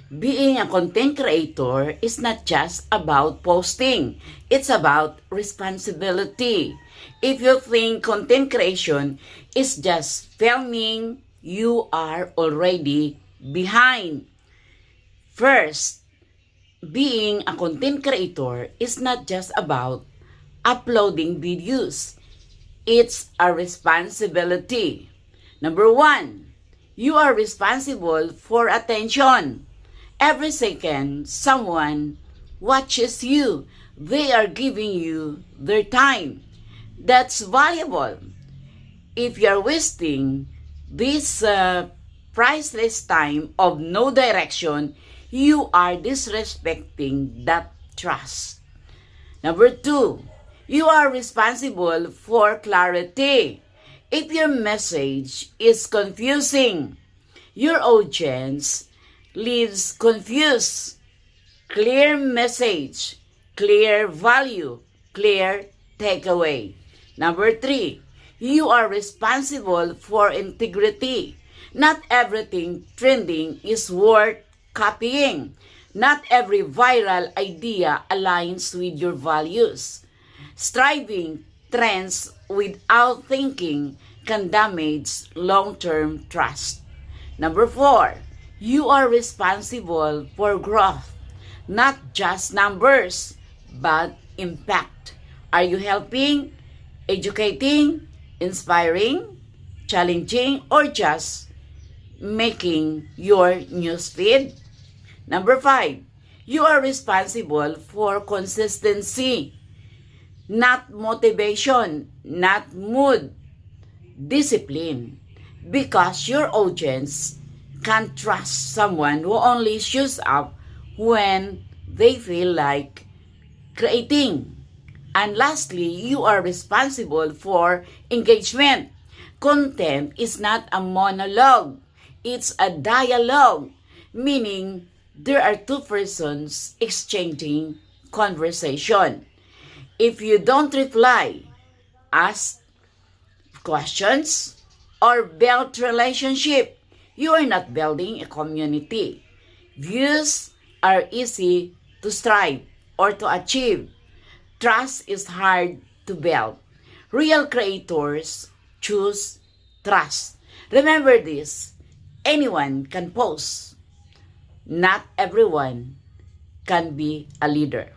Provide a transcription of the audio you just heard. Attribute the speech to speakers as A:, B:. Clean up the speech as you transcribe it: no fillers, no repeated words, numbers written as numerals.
A: Being a content creator is not just about posting. It's about responsibility. If you think content creation is just filming, you are already behind. First, being a content creator is not just about uploading videos. It's a responsibility. Number one, you are responsible for attention. Every second someone watches you, they are giving you their time. That's valuable. If you're wasting this priceless time of no direction, you are disrespecting that trust. Number two, you are responsible for clarity. If your message is confusing, your audience leaves confused. Clear message, clear value, clear takeaway. Number three, you are responsible for integrity. Not everything trending is worth copying. Not every viral idea aligns with your values. Striving trends without thinking can damage long-term trust. Number four, you are responsible for growth, not just numbers, but impact. Are you helping, educating, inspiring, challenging, or just making your newsfeed? Number five, you are responsible for consistency, not motivation, not mood, discipline. Because your audience can't trust someone who only shows up when they feel like creating. And lastly, you are responsible for engagement. Content is not a monologue, it's a dialogue, meaning there are two persons exchanging conversation. If you don't reply, ask questions, or build relationship, you are not building a community. Views are easy to strive or to achieve. Trust is hard to build. Real creators choose trust. Remember this, anyone can post. Not everyone can be a leader.